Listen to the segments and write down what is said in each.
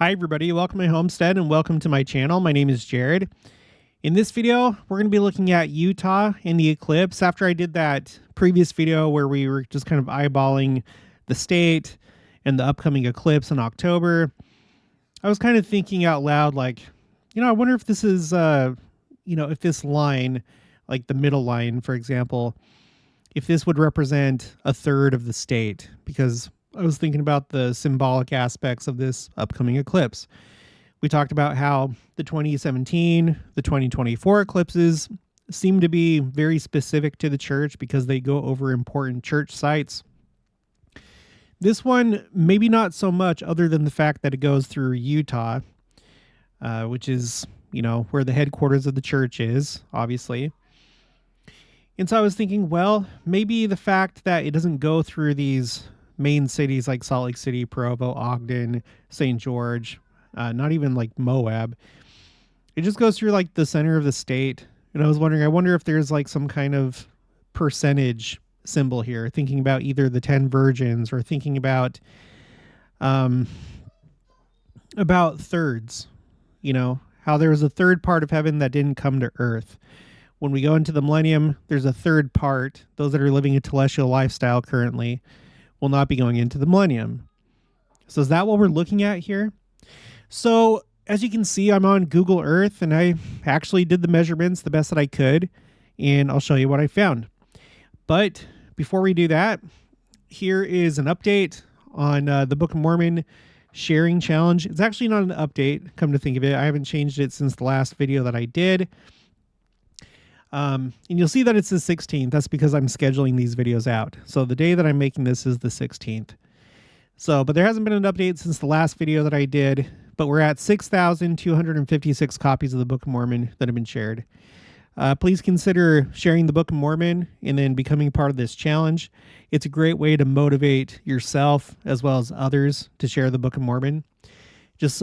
Hi everybody, welcome to my homestead and welcome to my channel. My name is Jared. In this video, we're going to be looking at Utah and the eclipse. After I did that previous video where we were just kind of eyeballing the state and the upcoming eclipse in October, I was kind of thinking out loud like, I wonder if this is, if this line, like the middle line, for example, if this would represent a third of the state, because I was thinking about the symbolic aspects of this upcoming eclipse. We talked about how the 2017, the 2024 eclipses seem to be very specific to the church because they go over important church sites. This one, maybe not so much, other than the fact that it goes through Utah, which is, where the headquarters of the church is, obviously. And so I was thinking, well, maybe the fact that it doesn't go through these main cities like Salt Lake City, Provo, Ogden, St. George, not even like Moab. It just goes through like the center of the state. And I was wondering, I wonder if there's like some kind of percentage symbol here, thinking about either the 10 virgins or thinking about thirds, how there was a third part of heaven that didn't come to earth. When we go into the millennium, there's a third part. Those that are living a telestial lifestyle currently will not be going into the millennium. So is that what we're looking at here? So as you can see, I'm on Google Earth and I actually did the measurements the best that I could, and I'll show you what I found. But before we do that, here is an update on the Book of Mormon sharing challenge. It's actually not an update, come to think of it. I haven't changed it since the last video that I did. And you'll see that it's the 16th. That's because I'm scheduling these videos out. So the day that I'm making this is the 16th. So, but there hasn't been an update since the last video that I did, but we're at 6,256 copies of the Book of Mormon that have been shared. Please consider sharing the Book of Mormon and then becoming part of this challenge. It's a great way to motivate yourself as well as others to share the Book of Mormon. Just,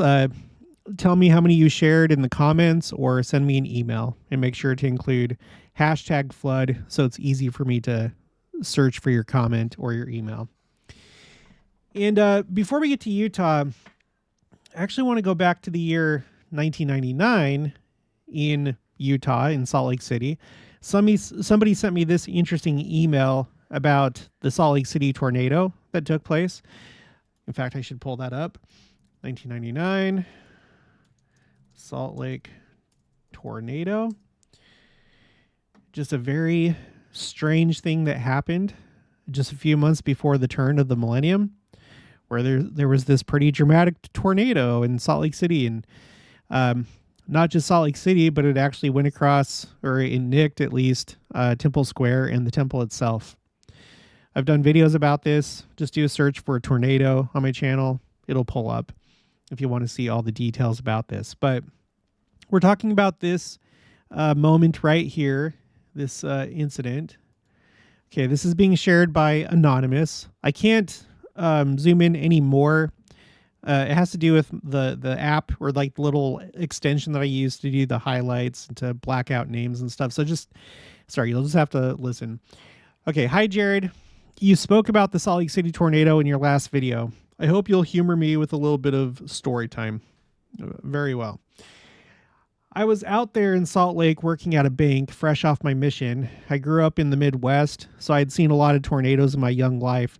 tell me how many you shared in the comments or send me an email, and make sure to include #flood so it's easy for me to search for your comment or your email. And before we get to Utah, I actually want to go back to the year 1999 in Utah, in Salt Lake City. Somebody sent me this interesting email about the Salt Lake City tornado that took place. In fact, I should pull that up. 1999. Salt Lake tornado. Just a very strange thing that happened just a few months before the turn of the millennium, where there was this pretty dramatic tornado in Salt Lake City, and not just Salt Lake City, but it actually went across, or it nicked at least, Temple Square and the temple itself. I've done videos about this. Just do a search for a tornado on my channel. It'll pull up if you want to see all the details about this. But we're talking about this moment right here, this incident. Okay, this is being shared by Anonymous. I can't zoom in anymore. It has to do with the app, or like the little extension that I use to do the highlights and to black out names and stuff. So you'll just have to listen. Okay, hi Jared. You spoke about the Salt Lake City tornado in your last video. I hope you'll humor me with a little bit of story time. Very well. I was out there in Salt Lake working at a bank, fresh off my mission. I grew up in the Midwest, so I'd seen a lot of tornadoes in my young life.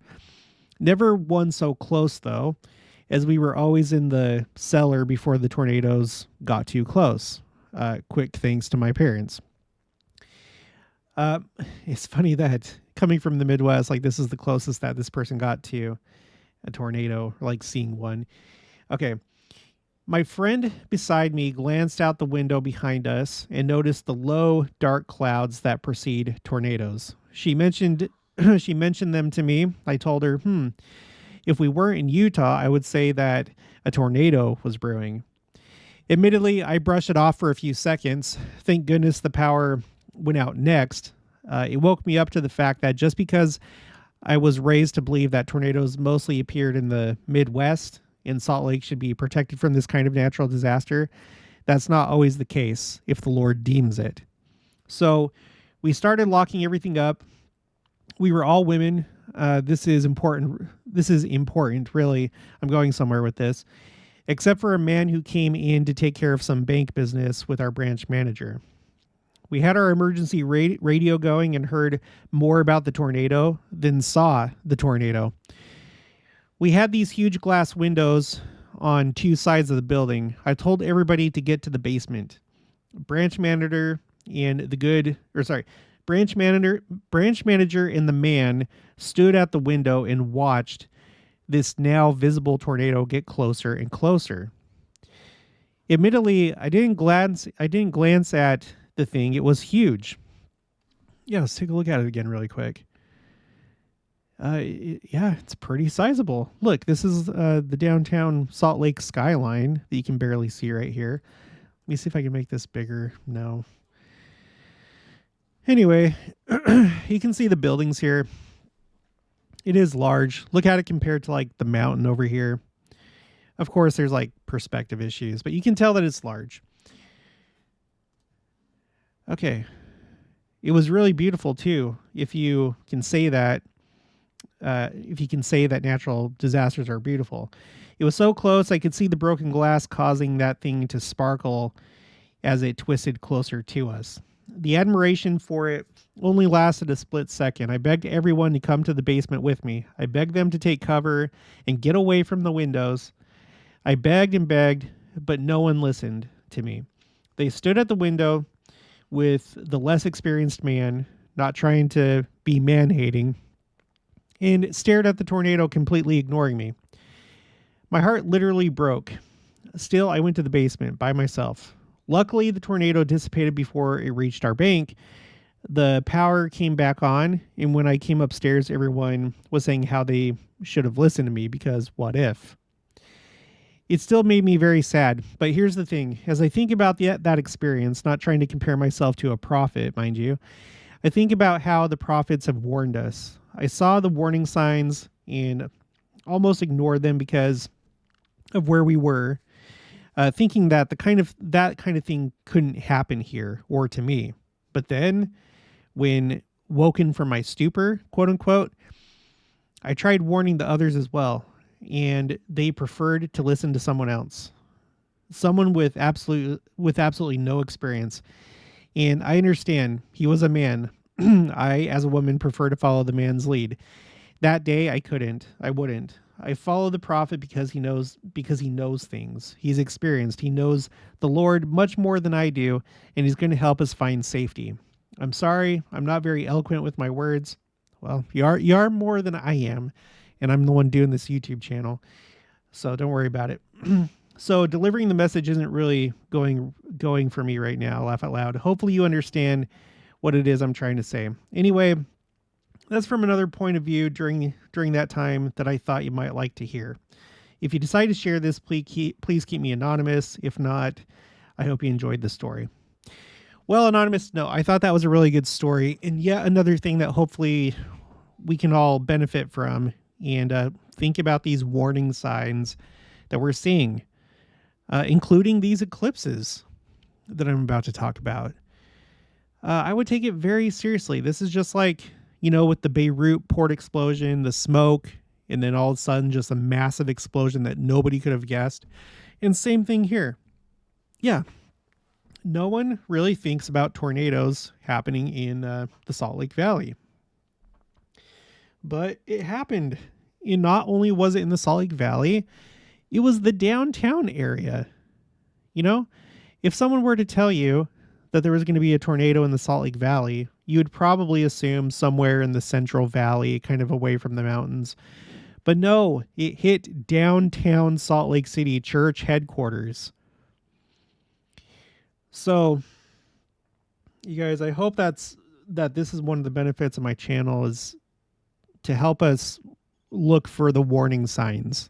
Never one so close, though, as we were always in the cellar before the tornadoes got too close. Quick thanks to my parents. It's funny that coming from the Midwest, like this is the closest that this person got to a tornado, or like seeing one. Okay. My friend beside me glanced out the window behind us and noticed the low, dark clouds that precede tornadoes. She mentioned them to me. I told her, if we weren't in Utah, I would say that a tornado was brewing. Admittedly, I brushed it off for a few seconds. Thank goodness the power went out next. It woke me up to the fact that just because I was raised to believe that tornadoes mostly appeared in the Midwest and Salt Lake should be protected from this kind of natural disaster, that's not always the case if the Lord deems it. So we started locking everything up. We were all women. This is important. This is important, really. I'm going somewhere with this. except for a man who came in to take care of some bank business with our branch manager. We had our emergency radio going and heard more about the tornado than saw the tornado. We had these huge glass windows on two sides of the building. I told everybody to get to the basement. Branch manager and branch manager and the man stood at the window and watched this now visible tornado get closer and closer. Admittedly, I didn't glance at the thing. It was huge. Yeah, let's take a look at it again really quick. Yeah, it's pretty sizable. Look, this is the downtown Salt Lake skyline that you can barely see right here. Let me see if I can make this bigger. No. Anyway, you can see the buildings here. It is large. Look at it compared to like the mountain over here. Of course, there's like perspective issues, but you can tell that it's large. Okay. It was really beautiful too. If you can say that natural disasters are beautiful. It was so close, I could see the broken glass causing that thing to sparkle as it twisted closer to us. The admiration for it only lasted a split second. I begged everyone to come to the basement with me. I begged them to take cover and get away from the windows. I begged and begged, but no one listened to me. They stood at the window with the less experienced man, not trying to be man-hating, and stared at the tornado, completely ignoring me. My heart literally broke. Still, I went to the basement by myself. Luckily, the tornado dissipated before it reached our bank. The power came back on, and when I came upstairs, everyone was saying how they should have listened to me because what if? It still made me very sad, but here's the thing. As I think about that experience, not trying to compare myself to a prophet, mind you, I think about how the prophets have warned us. I saw the warning signs and almost ignored them because of where we were, thinking that that kind of thing couldn't happen here or to me. But then, when woken from my stupor, quote unquote, I tried warning the others as well, and they preferred to listen to someone else, someone with absolutely no experience. And I understand he was a man. I, as a woman, prefer to follow the man's lead. That day, I wouldn't. I follow the prophet because he knows things. He's experienced. He knows the Lord much more than I do, and he's going to help us find safety. I'm sorry, I'm not very eloquent with my words. Well, you are more than I am, and I'm the one doing this YouTube channel, so don't worry about it. So delivering the message isn't really going for me right now, laugh out loud. Hopefully you understand what it is I'm trying to say. Anyway, that's from another point of view during that time that I thought you might like to hear. If you decide to share this, please keep me anonymous. If not, I hope you enjoyed the story. Well, anonymous, no, I thought that was a really good story, and yet another thing that hopefully we can all benefit from and think about these warning signs that we're seeing, including these eclipses that I'm about to talk about. I would take it very seriously. This is just like, with the Beirut port explosion, the smoke, and then all of a sudden just a massive explosion that nobody could have guessed. And same thing here. Yeah. No one really thinks about tornadoes happening in the Salt Lake Valley. But it happened. And not only was it in the Salt Lake Valley, it was the downtown area. If someone were to tell you that there was going to be a tornado in the Salt Lake Valley, you would probably assume somewhere in the Central Valley, kind of away from the mountains. But no, it hit downtown Salt Lake City church headquarters. So, you guys, I hope that this is one of the benefits of my channel, is to help us look for the warning signs.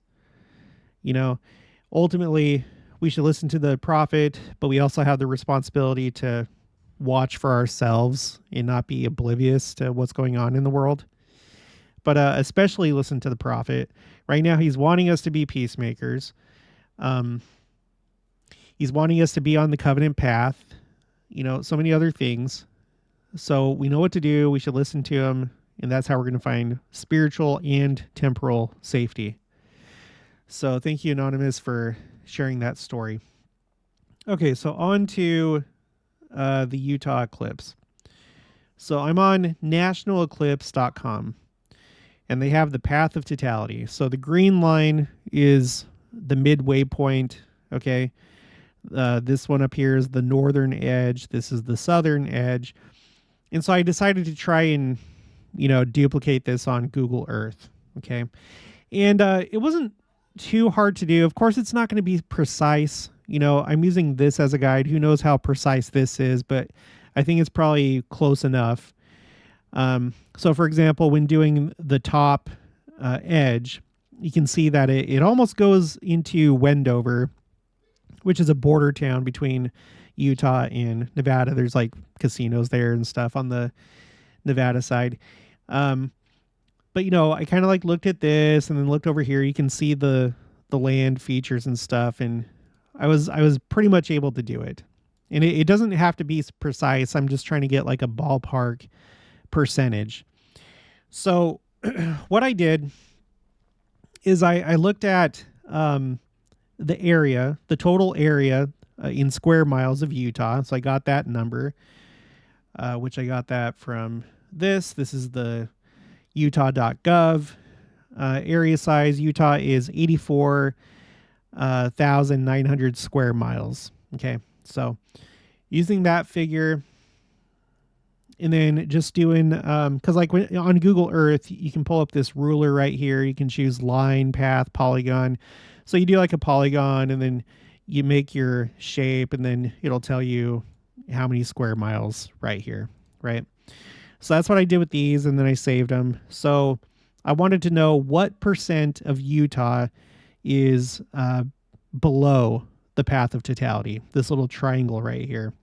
Ultimately, we should listen to the prophet, but we also have the responsibility to watch for ourselves and not be oblivious to what's going on in the world. But especially listen to the prophet. Right now, he's wanting us to be peacemakers. He's wanting us to be on the covenant path. So many other things. So we know what to do. We should listen to him. And that's how we're going to find spiritual and temporal safety. So thank you, Anonymous, for sharing that story. Okay, so on to the Utah Eclipse. So I'm on nationaleclipse.com, and they have the path of totality. So the green line is the midway point, okay? This one up here is the northern edge. This is the southern edge. And so I decided to try and, duplicate this on Google Earth, okay? And it wasn't too hard to do. Of course, it's not going to be precise. I'm using this as a guide. Who knows how precise this is, but I think it's probably close enough. So for example, when doing the top edge, you can see that it almost goes into Wendover, which is a border town between Utah and Nevada. There's like casinos there and stuff on the Nevada side. But I kind of like looked at this and then looked over here. You can see the land features and stuff, and I was pretty much able to do it. And it doesn't have to be precise. I'm just trying to get like a ballpark percentage. So what I did is I looked at the area, the total area in square miles of Utah. So I got that number, which I got that from this. This is the utah.gov. Area size, Utah is 84,900 square miles. Okay, so using that figure, and then just doing, because like on Google Earth, you can pull up this ruler right here. You can choose line, path, polygon. So you do like a polygon, and then you make your shape, and then it'll tell you how many square miles right here, right? So that's what I did with these, and then I saved them. So I wanted to know what % of Utah is below the path of totality, this little triangle right here.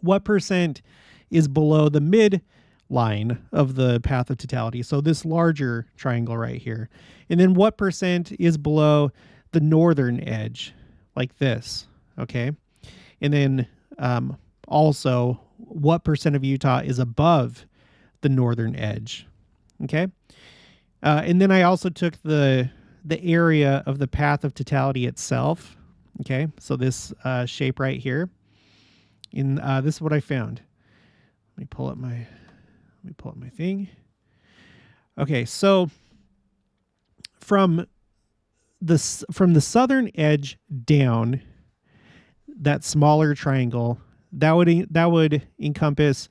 What % is below the mid line of the path of totality? So this larger triangle right here. And then what % is below the northern edge, like this, okay? And then also, what % of Utah is above the northern edge, okay? And then I also took the area of the path of totality itself, okay? So this shape right here, and this is what I found. Let me pull up my thing. Okay, so from the southern edge down, that smaller triangle, that would encompass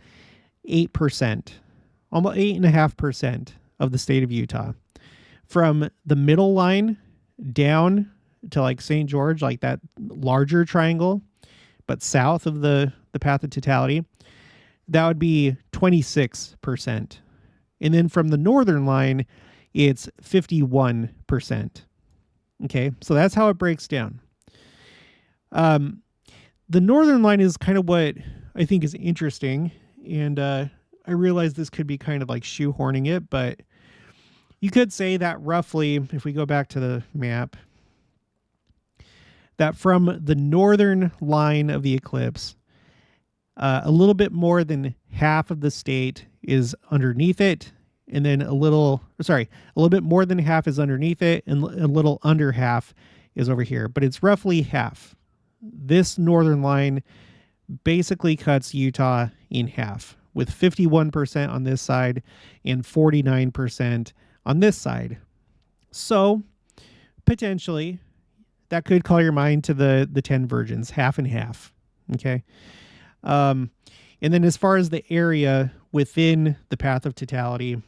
8%, almost 8.5% of the state of Utah. From the middle line down to like St. George, like that larger triangle, but south of the path of totality, that would be 26%. And then from the northern line, it's 51%. Okay, so that's how it breaks down. The northern line is kind of what I think is interesting, and I realize this could be kind of like shoehorning it, but you could say that roughly, if we go back to the map, that from the northern line of the eclipse, a little bit more than half of the state is underneath it, and then a little bit more than half is underneath it, and a little under half is over here, but it's roughly half. This northern line basically cuts Utah in half, with 51% on this side and 49% on this side. So potentially that could call your mind to the 10 virgins, half and half. Okay. And then as far as the area within the path of totality,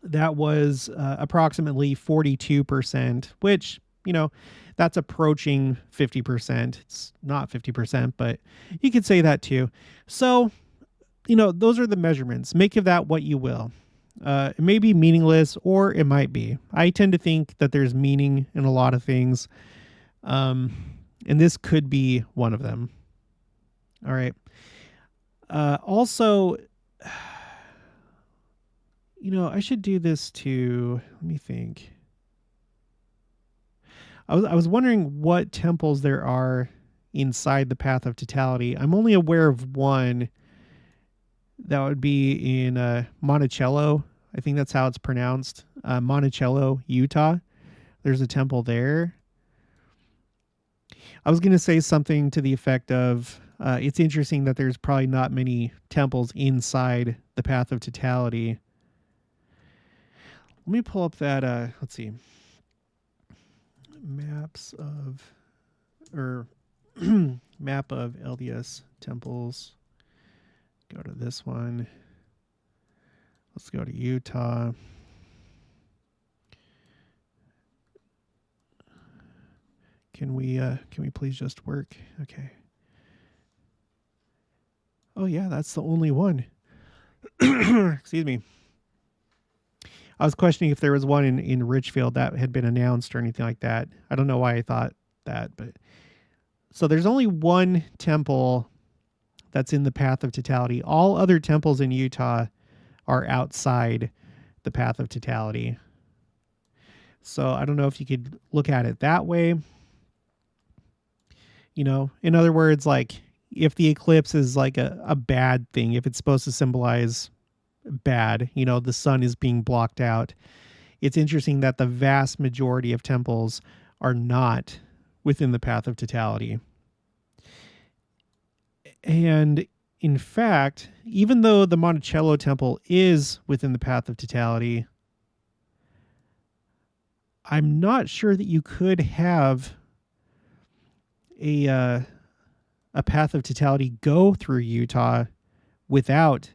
that was approximately 42%, which, that's approaching 50%. It's not 50%, but you could say that too. So, those are the measurements. Make of that what you will. It may be meaningless, or it might be. I tend to think that there's meaning in a lot of things. And this could be one of them. All right. Also, I should do this too. Let me think. I was wondering what temples there are inside the path of totality. I'm only aware of one. That would be in Monticello. I think that's how it's pronounced. Monticello, Utah. There's a temple there. I was going to say something to the effect of, it's interesting that there's probably not many temples inside the Path of Totality. Let me pull up that, let's see, maps of, or map of LDS temples. Go to this one. Let's go to Utah. Can we please just work? Okay. Oh yeah, that's the only one. Excuse me. I was questioning if there was one in Richfield that had been announced or anything like that. I don't know why I thought that, but so there's only one temple that's in the Path of Totality. All other temples in Utah are outside the Path of Totality. So I don't know if you could look at it that way. You know, in other words, like if the eclipse is like a bad thing, if it's supposed to symbolize bad, you know, the sun is being blocked out. It's interesting that the vast majority of temples are not within the Path of Totality. And in fact, even though the Monticello temple is within the Path of Totality, I'm not sure that you could have a Path of Totality go through Utah without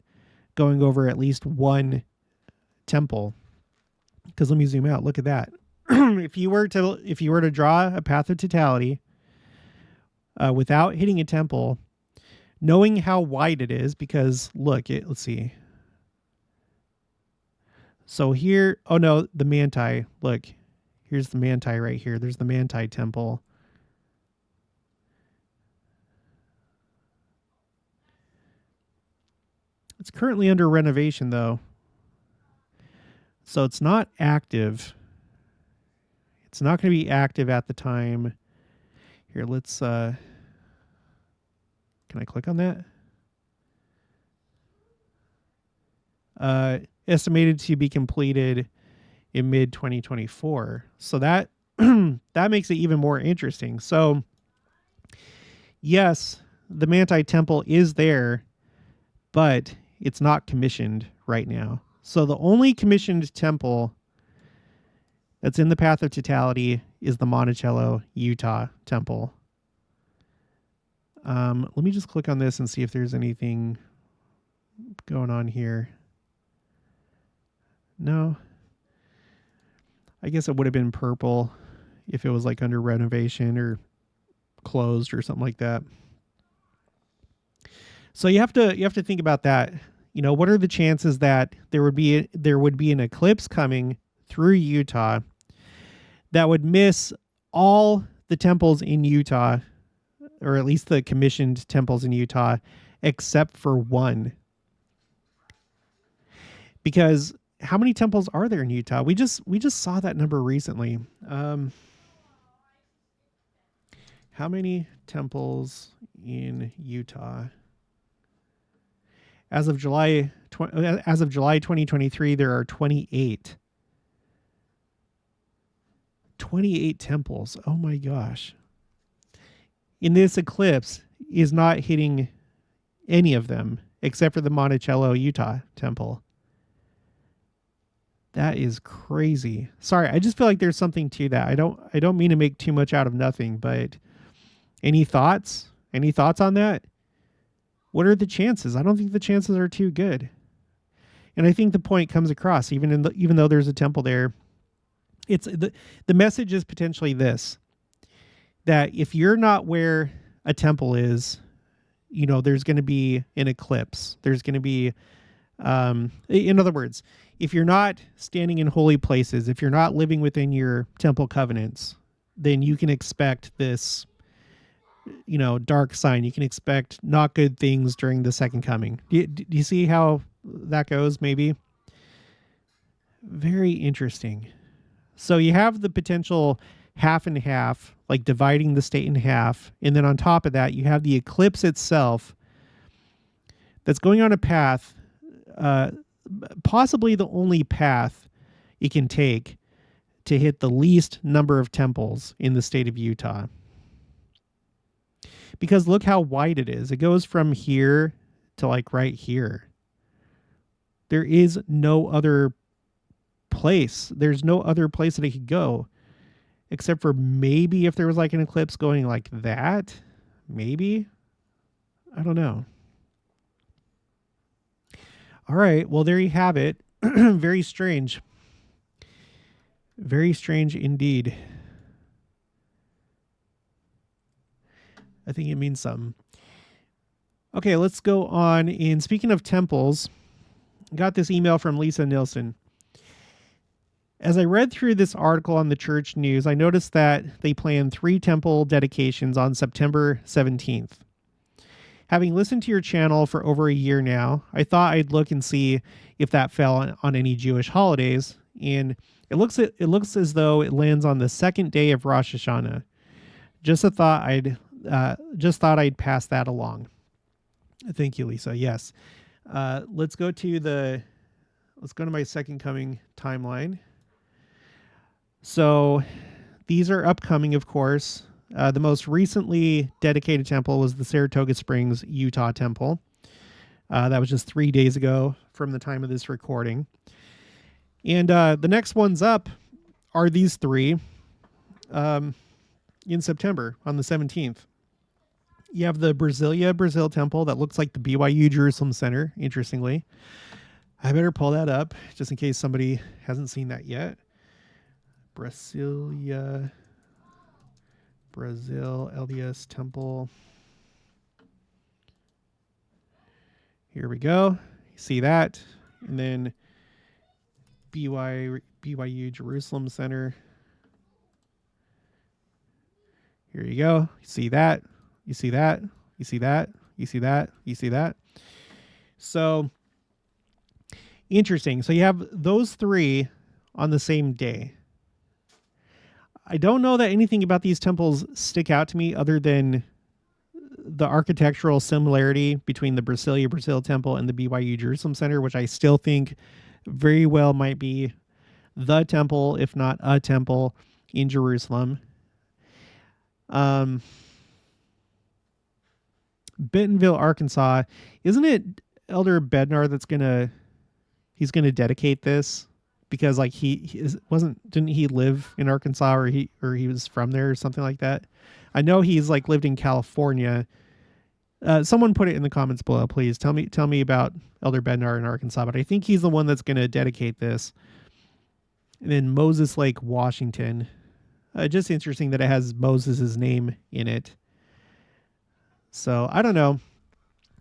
going over at least one temple. Because let me zoom out. Look at that. If you were to draw a Path of Totality without hitting a temple, knowing how wide it is, because look, let's see. So here, oh no, the Manti. Look, here's the Manti right here. There's the Manti temple. It's currently under renovation though. So it's not active. It's not going to be active at the time. Here, let's, can I click on that? Estimated to be completed in mid 2024. So that, that makes it even more interesting. So yes, the Manti temple is there, but it's not commissioned right now. So the only commissioned temple that's in the Path of Totality is the Monticello, Utah temple. Let me just click on this and see if there's anything going on here. No. I guess it would have been purple if it was like under renovation or closed or something like that. So you have to think about that. You know, what are the chances that there would be an eclipse coming through Utah that would miss all the temples in Utah, or at least the commissioned temples in Utah, except for one? Because how many temples are there in Utah? We just saw that number recently. How many temples in Utah? As of July 2023, there are 28. 28 temples. Oh my gosh. In this eclipse is not hitting any of them except for the Monticello, Utah temple. That is crazy. Sorry, I just feel like there's something to that. I don't mean to make too much out of nothing, but any thoughts? Any thoughts on that? What are the chances? I don't think the chances are too good. And I think the point comes across, even though there's a temple there. It's the message is potentially this: that if you're not where a temple is, you know, there's going to be an eclipse. There's going to be, in other words, if you're not standing in holy places, if you're not living within your temple covenants, then you can expect this, you know, dark sign. You can expect not good things during the second coming. Do you see how that goes? Maybe. Very interesting. So you have the potential half and half, like dividing the state in half. And then on top of that, you have the eclipse itself that's going on a path, possibly the only path it can take to hit the least number of temples in the state of Utah. because look how wide it is. It goes from here to like right here. There is no other place. There's no other place that it could go, except for maybe if there was like an eclipse going like that. Maybe. I don't know. All right. Well, there you have it. Very strange. Very strange indeed. I think it means something. Okay, let's go on. And speaking of temples, got this email from Lisa Nilsson. As I read through this article on the church news, I noticed that they plan 3 temple dedications on September 17th. Having listened to your channel for over a year now, I thought I'd look and see if that fell on any Jewish holidays, and it looks as though it lands on the second day of Rosh Hashanah. Just thought I'd pass that along. Thank you, Lisa. Yes. Let's go to my Second Coming timeline. So these are upcoming, of course. The most recently dedicated temple was the Saratoga Springs, Utah temple. That was just 3 days ago from the time of this recording. And the next ones up are these 3 in September on the 17th. You have the Brasilia, Brazil temple that looks like the BYU Jerusalem Center, interestingly. I better pull that up just in case somebody hasn't seen that yet. Brasilia, Brazil, LDS temple. Here we go. You see that? And then BYU Jerusalem Center. Here you go. You see that? You see that? You see that? You see that? You see that? So interesting. So you have those 3 on the same day. I don't know that anything about these temples stick out to me other than the architectural similarity between the Brasilia Brazil temple and the BYU Jerusalem Center, which I still think very well might be the temple, if not a temple, in Jerusalem. Bentonville, Arkansas. Isn't it Elder Bednar he's gonna dedicate this? Because like didn't he live in Arkansas or he was from there or something like that? I know he's like lived in California. Someone put it in the comments below, please. Tell me about Elder Bednar in Arkansas, but I think he's the one that's going to dedicate this. And then Moses Lake, Washington. Just interesting that it has Moses' name in it. So I don't know.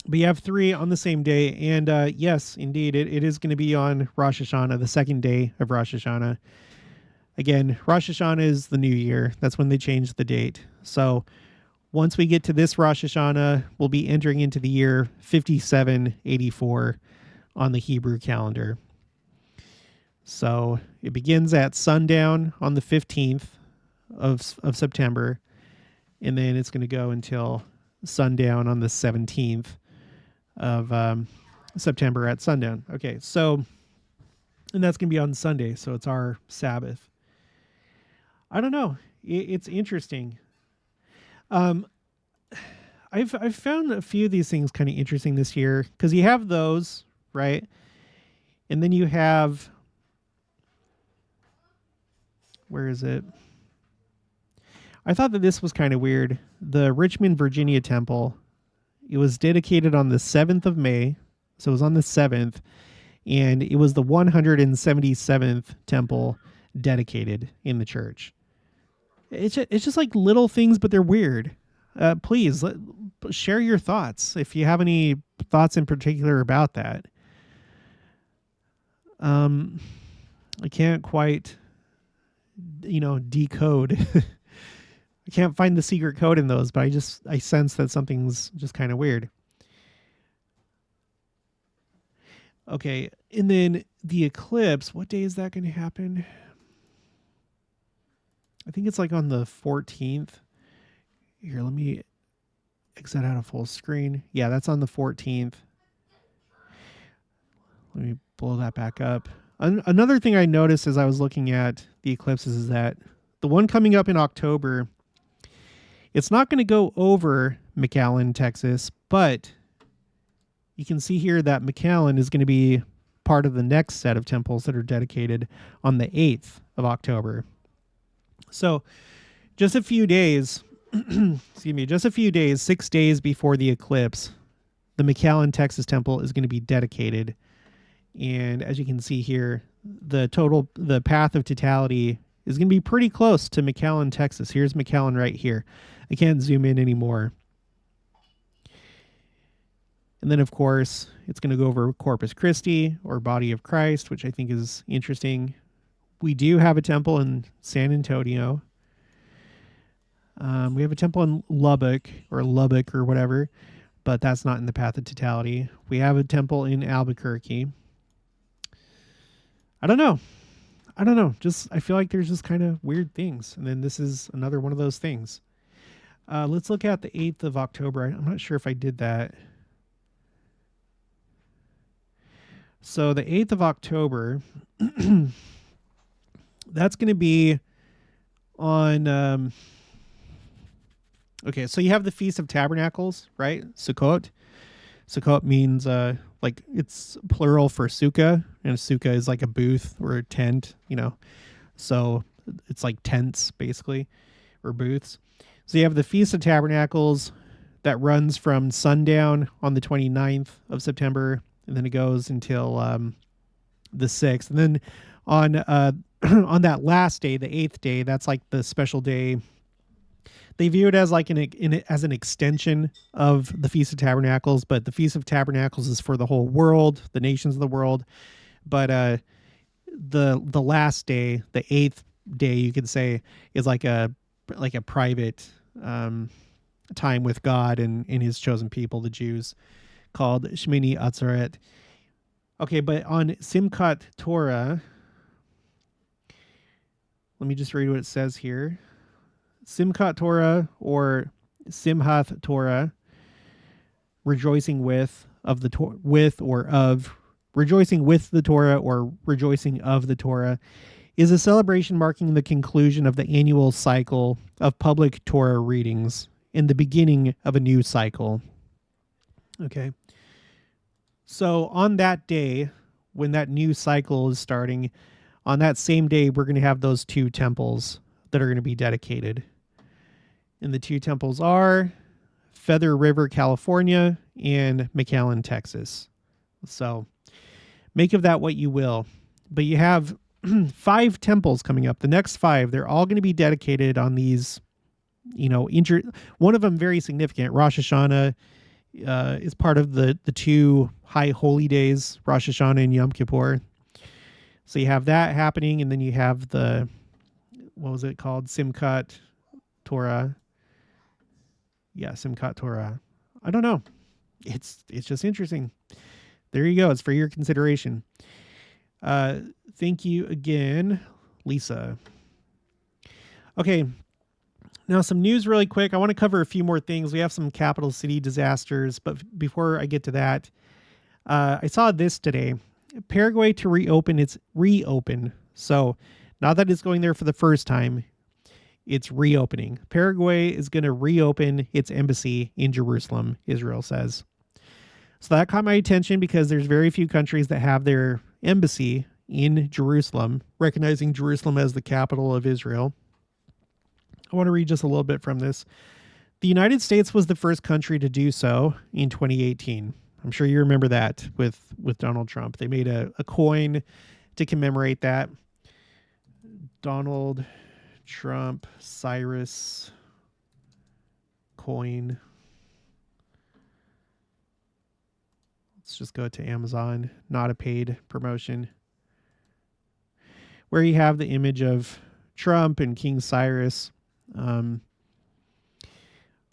But you have 3 on the same day. And yes, indeed, it is going to be on Rosh Hashanah, the second day of Rosh Hashanah. Again, Rosh Hashanah is the new year. That's when they changed the date. So once we get to this Rosh Hashanah, we'll be entering into the year 5784 on the Hebrew calendar. So it begins at sundown on the 15th of September. And then it's going to go until sundown on the 17th of September at sundown. Okay, so, and that's going to be on Sunday, so it's our Sabbath. I don't know. It's interesting. I've found a few of these things kind of interesting this year because you have those, right? And then you have, where is it? I thought that this was kind of weird. The Richmond, Virginia temple. It was dedicated on the 7th of May. So it was on the 7th. And it was the 177th temple dedicated in the church. It's just like little things, but they're weird. Please share your thoughts if you have any thoughts in particular about that. I can't quite, decode. I can't find the secret code in those, but I sense that something's just kind of weird. Okay, and then the eclipse, what day is that going to happen? I think it's like on the 14th. Here, let me exit out of full screen. Yeah, that's on the 14th. Let me blow that back up. Another thing I noticed as I was looking at the eclipses is that the one coming up in October, it's not going to go over McAllen, Texas, but you can see here that McAllen is going to be part of the next set of temples that are dedicated on the 8th of October. So just a few days, excuse me, just a few days, 6 days before the eclipse, the McAllen, Texas temple is going to be dedicated. And as you can see here, the path of totality is going to be pretty close to McAllen, Texas. Here's McAllen right here. I can't zoom in anymore. And then, of course, it's going to go over Corpus Christi, or Body of Christ, which I think is interesting. We do have a temple in San Antonio. We have a temple in Lubbock or whatever, but that's not in the path of totality. We have a temple in Albuquerque. I don't know. I feel like there's just kind of weird things. And then this is another one of those things. Let's look at the 8th of October. I'm not sure if I did that. So the 8th of October, that's going to be on... okay, so you have the Feast of Tabernacles, right? Sukkot. Sukkot means like it's plural for sukkah, and a sukkah is like a booth or a tent, you know. So it's like tents basically, or booths. So you have the Feast of Tabernacles that runs from sundown on the 29th of September, and then it goes until the 6th. And then on on that last day, the 8th day, that's like the special day. They view it as like as an extension of the Feast of Tabernacles, but the Feast of Tabernacles is for the whole world, the nations of the world. But the last day, the 8th day, you could say, is like a private time with God and His chosen people, the Jews, called Shmini Atzeret. Okay, but on Simchat Torah, let me just read what it says here. Simchat Torah, or Simhath Torah, rejoicing with the Torah, or rejoicing of the Torah, is a celebration marking the conclusion of the annual cycle of public Torah readings and the beginning of a new cycle. Okay. So on that day, when that new cycle is starting, on that same day, we're going to have those two temples that are going to be dedicated. And the two temples are Feather River, California, and McAllen, Texas. So make of that what you will. But you have 5 temples coming up. The next 5, they're all going to be dedicated on these, you know, one of them very significant. Rosh Hashanah is part of the 2 high holy days, Rosh Hashanah and Yom Kippur. So you have that happening, and then you have the, what was it called? Simchat Torah. Yeah, Simchat Torah. I don't know. It's just interesting. There you go. It's for your consideration. Thank you again, Lisa. Okay. Now some news really quick. I want to cover a few more things. We have some capital city disasters, but before I get to that, I saw this today. Paraguay to reopen. So not that it's going there for the first time, it's reopening. Paraguay is going to reopen its embassy in Jerusalem, Israel says. So that caught my attention because there's very few countries that have their embassy in Jerusalem, recognizing Jerusalem as the capital of Israel. I want to read just a little bit from this. The United States was the first country to do so in 2018. I'm sure you remember that with Donald Trump. They made a coin to commemorate that. Donald Trump Cyrus coin. Let's just go to Amazon. Not a paid promotion. Where you have the image of Trump and King Cyrus.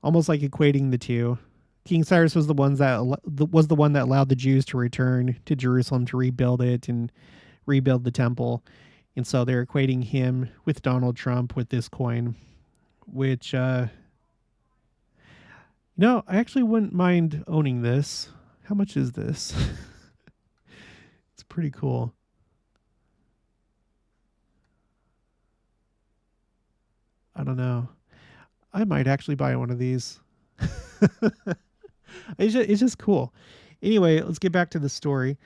Almost like equating the two. King Cyrus was the one that allowed the Jews to return to Jerusalem to rebuild it and rebuild the temple. And so they're equating him with Donald Trump with this coin, which, I actually wouldn't mind owning this. How much is this? It's pretty cool. I don't know. I might actually buy one of these. It's just cool. Anyway, let's get back to the story.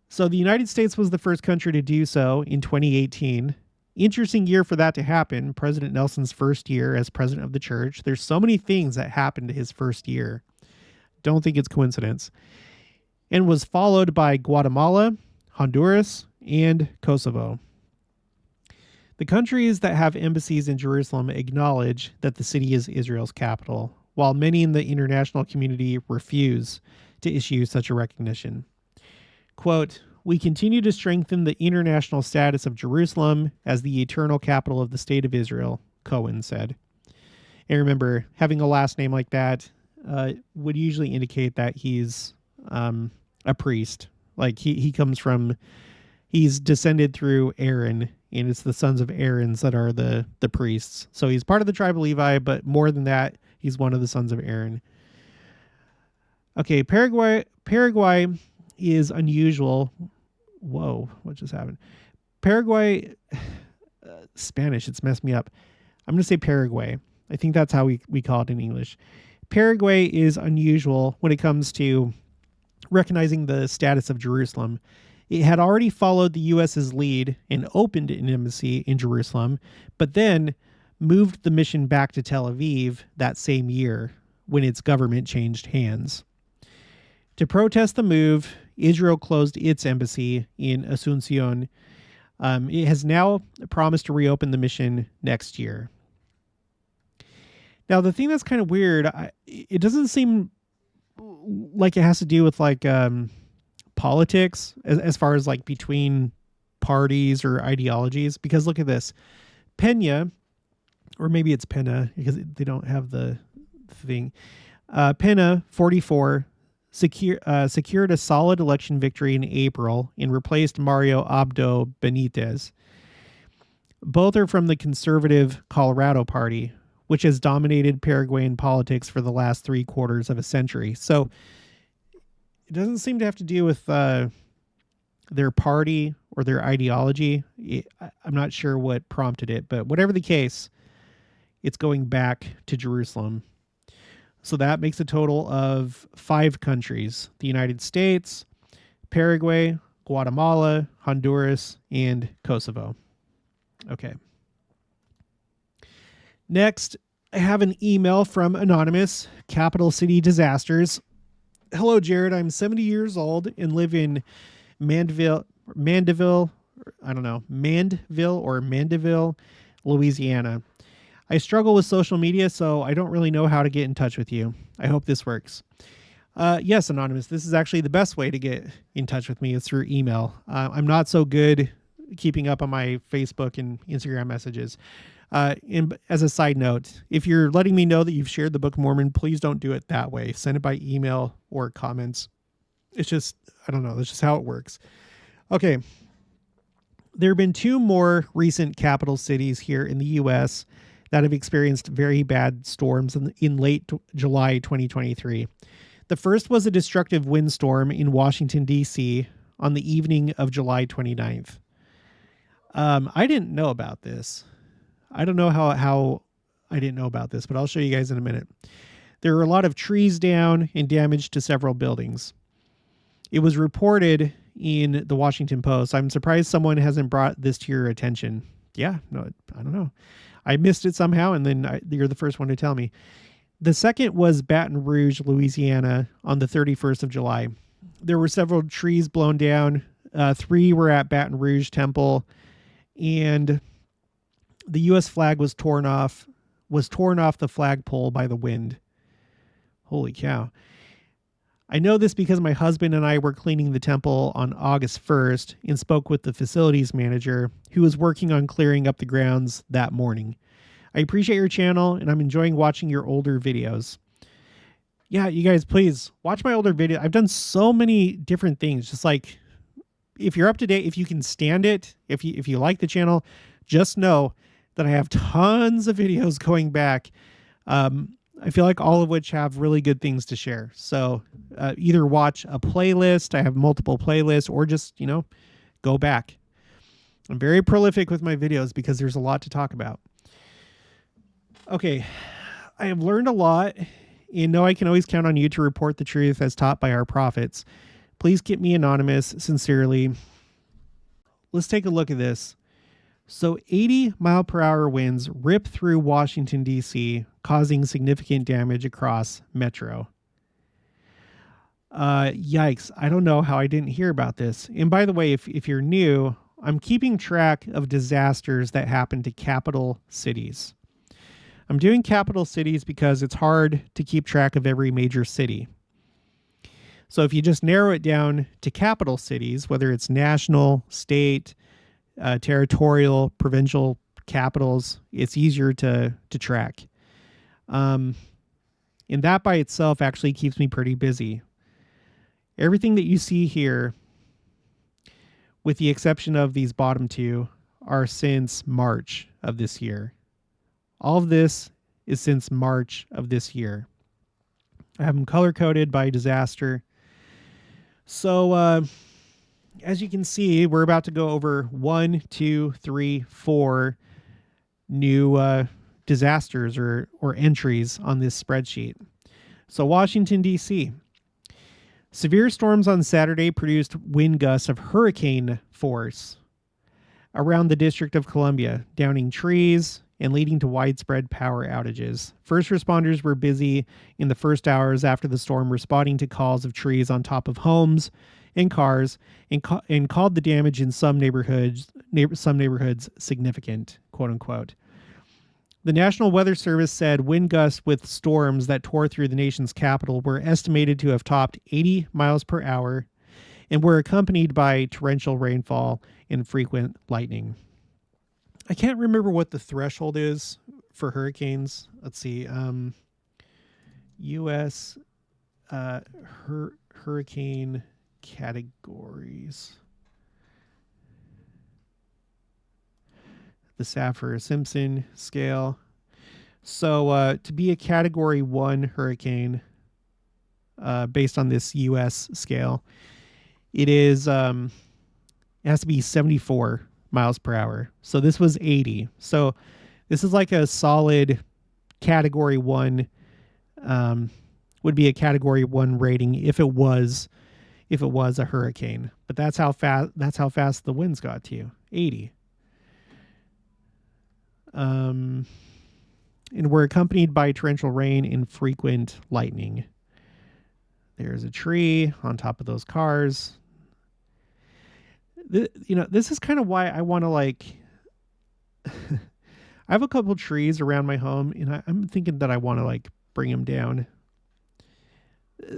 So the United States was the first country to do so in 2018. Interesting year for that to happen. President Nelson's first year as president of the church. There's so many things that happened to his first year. Don't think it's coincidence. And was followed by Guatemala, Honduras, and Kosovo. The countries that have embassies in Jerusalem acknowledge that the city is Israel's capital, while many in the international community refuse to issue such a recognition. Quote, "We continue to strengthen the international status of Jerusalem as the eternal capital of the state of Israel," Cohen said. And remember, having a last name like that would usually indicate that he's a priest. Like he's descended through Aaron, and it's the sons of Aaron's that are the priests. So he's part of the tribe of Levi, but more than that, he's one of the sons of Aaron. Okay, Paraguay is unusual. Whoa, what just happened? Paraguay, Spanish, it's messed me up. I'm going to say Paraguay. I think that's how we call it in English. Paraguay is unusual when it comes to recognizing the status of Jerusalem. It had already followed the U.S.'s lead and opened an embassy in Jerusalem, but then moved the mission back to Tel Aviv that same year when its government changed hands. To protest the move, Israel closed its embassy in Asuncion. It has now promised to reopen the mission next year. Now, the thing that's kind of weird, it doesn't seem like it has to do with like politics as far as like between parties or ideologies, because look at this. Pena, or maybe it's Pena because they don't have the thing. Pena, 44, secured a solid election victory in April and replaced Mario Abdo Benitez. Both are from the conservative Colorado Party, which has dominated Paraguayan politics for the last 3/4 of a century. So it doesn't seem to have to do with their party or their ideology. I'm not sure what prompted it, but whatever the case, it's going back to Jerusalem. So that makes a total of 5 countries: the United States, Paraguay, Guatemala, Honduras, and Kosovo. Okay. Next, I have an email from Anonymous, Capital City Disasters. Hello, Jared. I'm 70 years old and live in Mandeville, Louisiana. I struggle with social media, so I don't really know how to get in touch with you. I hope this works. Yes, Anonymous, this is actually the best way to get in touch with me is through email. I'm not so good keeping up on my Facebook and Instagram messages. And as a side note, if you're letting me know that you've shared the Book of Mormon, please don't do it that way. Send it by email or comments. It's just, I don't know. That's just how it works. Okay. There have been 2 more recent capital cities here in the U.S. that have experienced very bad storms in late July 2023. The first was a destructive windstorm in Washington, D.C. on the evening of July 29th. I didn't know about this. I don't know how I didn't know about this, but I'll show you guys in a minute. There were a lot of trees down and damage to several buildings. It was reported in the Washington Post. I'm surprised someone hasn't brought this to your attention. Yeah, no, I don't know. I missed it somehow, and then you're the first one to tell me. The second was Baton Rouge, Louisiana, on the 31st of July. There were several trees blown down. 3 were at Baton Rouge Temple, and the U.S. flag was torn off the flagpole by the wind. Holy cow. I know this because my husband and I were cleaning the temple on August 1st and spoke with the facilities manager who was working on clearing up the grounds that morning. I appreciate your channel and I'm enjoying watching your older videos. Yeah, you guys, please watch my older video. I've done so many different things. Just like if you're up to date, if you can stand it, if you like the channel, just know that I have tons of videos going back. I feel like all of which have really good things to share. So either watch a playlist, I have multiple playlists, or just, go back. I'm very prolific with my videos because there's a lot to talk about. Okay, I have learned a lot and know I can always count on you to report the truth as taught by our prophets. Please keep me anonymous. Sincerely. Let's take a look at this. So 80-mile-per-hour winds rip through Washington, D.C., causing significant damage across Metro. Yikes. I don't know how I didn't hear about this. And by the way, if you're new, I'm keeping track of disasters that happen to capital cities. I'm doing capital cities because it's hard to keep track of every major city. So if you just narrow it down to capital cities, whether it's national, state, territorial, provincial capitals, it's easier to track. And that by itself actually keeps me pretty busy. Everything that you see here, with the exception of these bottom two, are since March of this year. All of this is since March of this year. I have them color-coded by disaster. So, as you can see, we're about to go over 1, 2, 3, 4 new disasters or entries on this spreadsheet. So Washington, D.C. Severe storms on Saturday produced wind gusts of hurricane force around the District of Columbia, downing trees and leading to widespread power outages. First responders were busy in the first hours after the storm, responding to calls of trees on top of homes and cars, and called the damage in some neighborhoods significant, quote unquote. The National Weather Service said wind gusts with storms that tore through the nation's capital were estimated to have topped 80 miles per hour and were accompanied by torrential rainfall and frequent lightning. I can't remember what the threshold is for hurricanes. Let's see. U.S. Hurricane categories. The Saffir-Simpson scale. So to be a category 1 hurricane, based on this U.S. scale, it has to be 74 miles per hour. So this was 80. So this is like a solid category 1, would be a category 1 rating if it was a hurricane. But that's how fast the winds got to you. 80. And were accompanied by torrential rain and frequent lightning. There's a tree on top of those cars. This is kind of why I want to I have a couple trees around my home, and I'm thinking that I want to bring them down.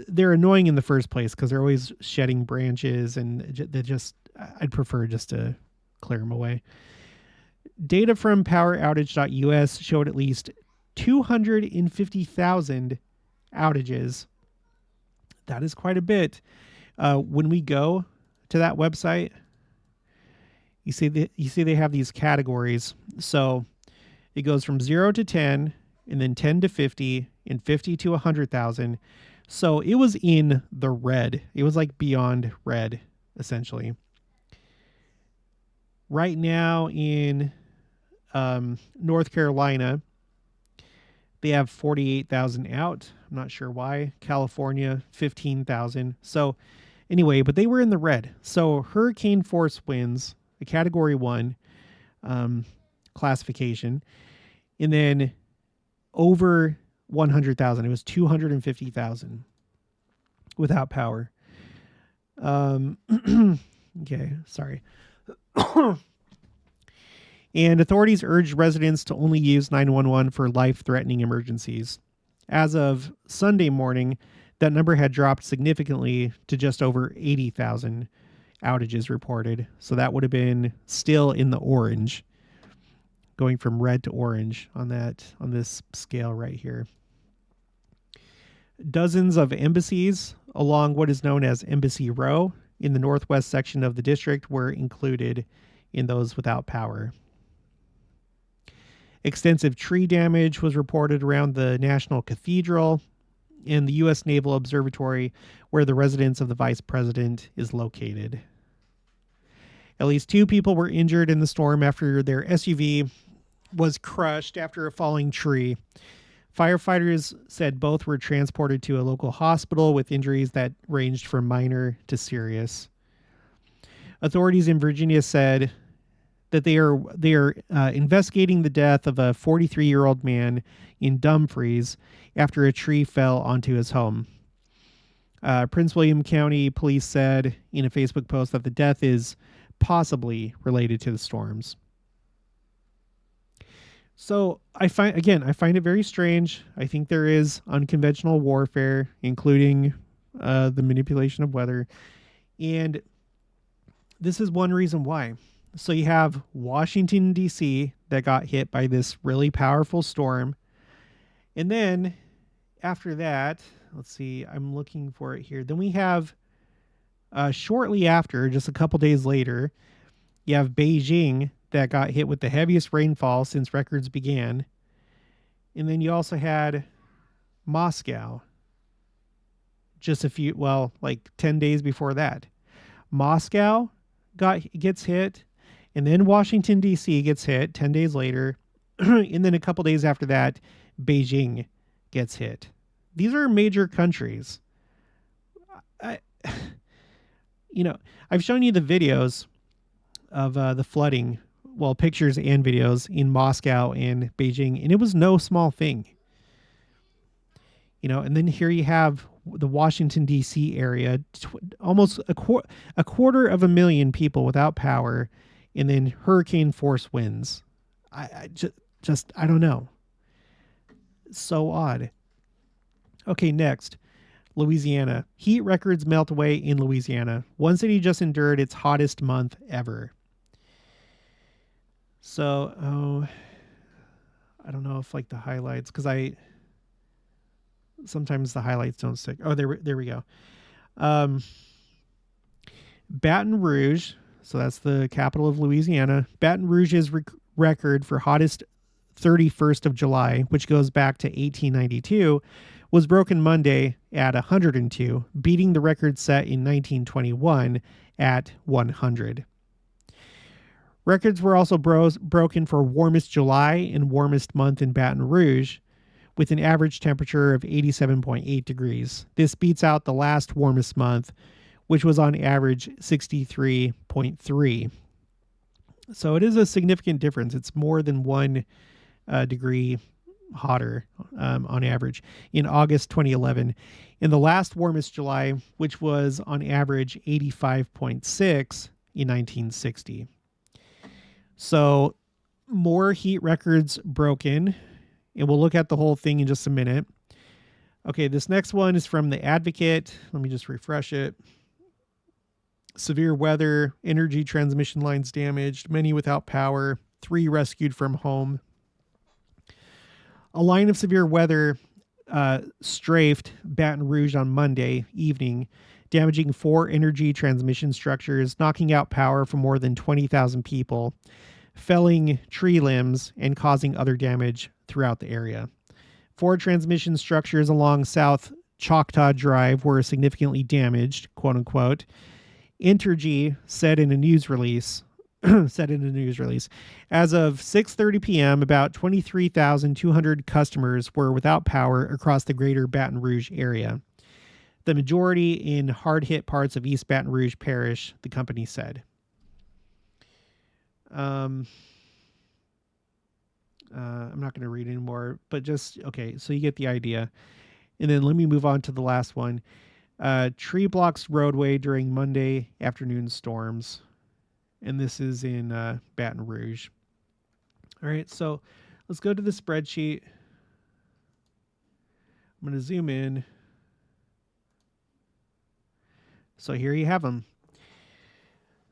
They're annoying in the first place because they're always shedding branches, and I'd prefer just to clear them away. Data from poweroutage.us showed at least 250,000 outages. That is quite a bit. When we go to that website, you see they have these categories. So it goes from 0 to 10, and then 10 to 50, and 50 to 100,000. So it was in the red. It was beyond red, essentially. Right now in North Carolina, they have 48,000 out. I'm not sure why. California, 15,000. So anyway, but they were in the red. So hurricane force winds, a category 1 classification, and then over 100,000. It was 250,000 without power. Okay, sorry. And authorities urged residents to only use 911 for life-threatening emergencies. As of Sunday morning, that number had dropped significantly to just over 80,000 outages reported. So that would have been still in the orange, going from red to orange on this scale right here. Dozens of embassies along what is known as Embassy Row in the northwest section of the district were included in those without power. Extensive tree damage was reported around the National Cathedral and the U.S. Naval Observatory, where the residence of the vice president is located. At least 2 people were injured in the storm after their SUV was crushed after a falling tree. Firefighters said both were transported to a local hospital with injuries that ranged from minor to serious. Authorities in Virginia said that they are investigating the death of a 43-year-old man in Dumfries after a tree fell onto his home. Prince William County Police said in a Facebook post that the death is possibly related to the storms. So I find it very strange. I think there is unconventional warfare, including the manipulation of weather. And this is one reason why. So you have Washington, D.C. that got hit by this really powerful storm. And then after that, let's see, I'm looking for it here. Then we have shortly after, just a couple days later, you have Beijing that got hit with the heaviest rainfall since records began. And then you also had Moscow just like 10 days before that. Moscow gets hit, and then Washington, D.C. gets hit 10 days later. And then a couple days after that, Beijing gets hit. These are major countries. I've shown you the videos of the flooding, well, pictures and videos in Moscow and Beijing, and it was no small thing. And then here you have the Washington, D.C. area, almost a quarter of a million people without power, and then hurricane force winds. I don't know. So odd. Okay, next. Louisiana. Heat records melt away in Louisiana. One city just endured its hottest month ever. So, I don't know if like the highlights, because sometimes the highlights don't stick. Oh, there we go. Baton Rouge, so that's the capital of Louisiana. Baton Rouge's record for hottest 31st of July, which goes back to 1892, was broken Monday at 102, beating the record set in 1921 at 100. Records were also broken for warmest July and warmest month in Baton Rouge, with an average temperature of 87.8 degrees. This beats out the last warmest month, which was on average 63.3. So it is a significant difference. It's more than 1 degree hotter on average in August 2011. In the last warmest July, which was on average 85.6 in 1960. So more heat records broken, and we'll look at the whole thing in just a minute. Okay, this next one is from The Advocate. Let me just refresh it. Severe weather, energy transmission lines damaged, many without power, 3 rescued from home. A line of severe weather strafed Baton Rouge on Monday evening, damaging 4 energy transmission structures, knocking out power for more than 20,000 people, felling tree limbs, and causing other damage throughout the area. 4 transmission structures along South Choctaw Drive were significantly damaged, quote unquote. Entergy said in a news release, as of 6:30 p.m., about 23,200 customers were without power across the greater Baton Rouge area. The majority in hard-hit parts of East Baton Rouge Parish, the company said. I'm not going to read anymore, but okay, so you get the idea. And then let me move on to the last one. Tree blocks roadway during Monday afternoon storms. And this is in Baton Rouge. All right, so let's go to the spreadsheet. I'm going to zoom in. So here you have them.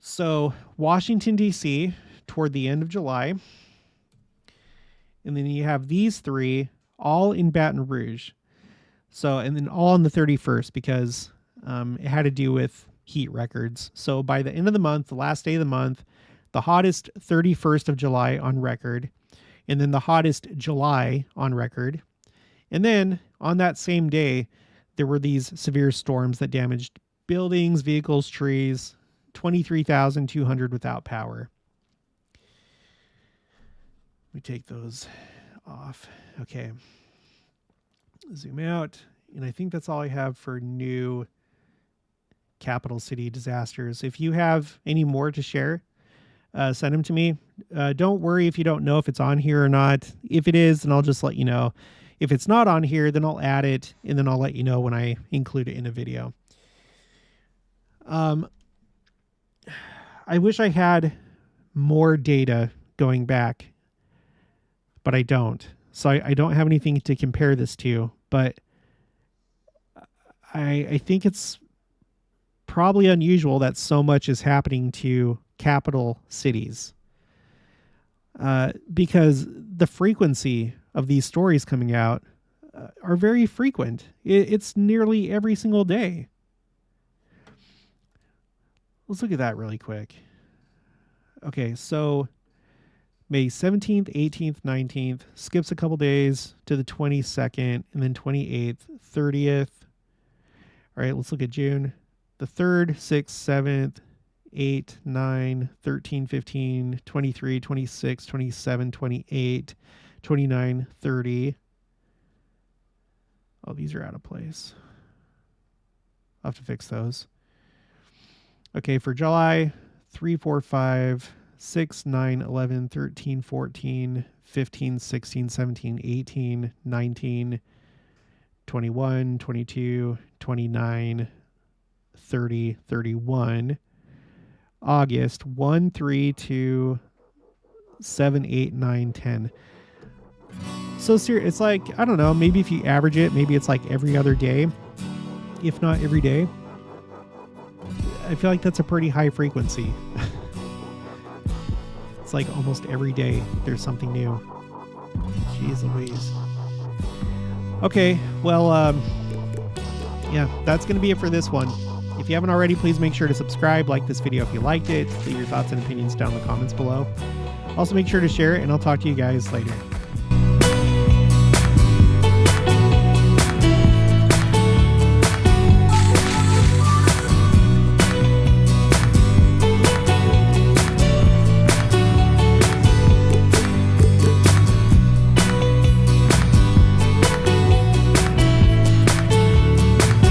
So Washington, D.C., toward the end of July. And then you have these 3 all in Baton Rouge. So, and then all on the 31st because it had to do with heat records. So by the end of the month, the last day of the month, the hottest 31st of July on record, and then the hottest July on record. And then on that same day, there were these severe storms that damaged buildings, vehicles, trees, 23,200 without power. Let me take those off. Okay. Zoom out. And I think that's all I have for new capital city disasters. If you have any more to share, send them to me. Don't worry if you don't know if it's on here or not. If it is, then I'll just let you know. If it's not on here, then I'll add it, and then I'll let you know when I include it in a video. I wish I had more data going back, but I don't. So I don't have anything to compare this to, but I think it's probably unusual that so much is happening to capital cities, because the frequency of these stories coming out are very frequent. It's nearly every single day. Let's look at that really quick. Okay, so May 17th, 18th, 19th, skips a couple days to the 22nd, and then 28th, 30th. All right, let's look at June. The 3rd, 6th, 7th, 8, 9, 13, 15, 23, 26, 27, 28, 29, 30. Oh, these are out of place. I'll have to fix those. Okay, for July, 3, 4, 5, 6, 9, 11, 13, 14, 15, 16, 17, 18, 19, 21, 22, 29, 30, 31. August, 1, 3, 2, 7, 8, 9, 10. So serious. It's like, I don't know, maybe if you average it, maybe it's like every other day, if not every day. I feel like that's a pretty high frequency. It's like almost every day there's something new. Jeez Louise. Okay, well, yeah, that's going to be it for this one. If you haven't already, please make sure to subscribe, like this video if you liked it, leave your thoughts and opinions down in the comments below. Also, make sure to share it, and I'll talk to you guys later.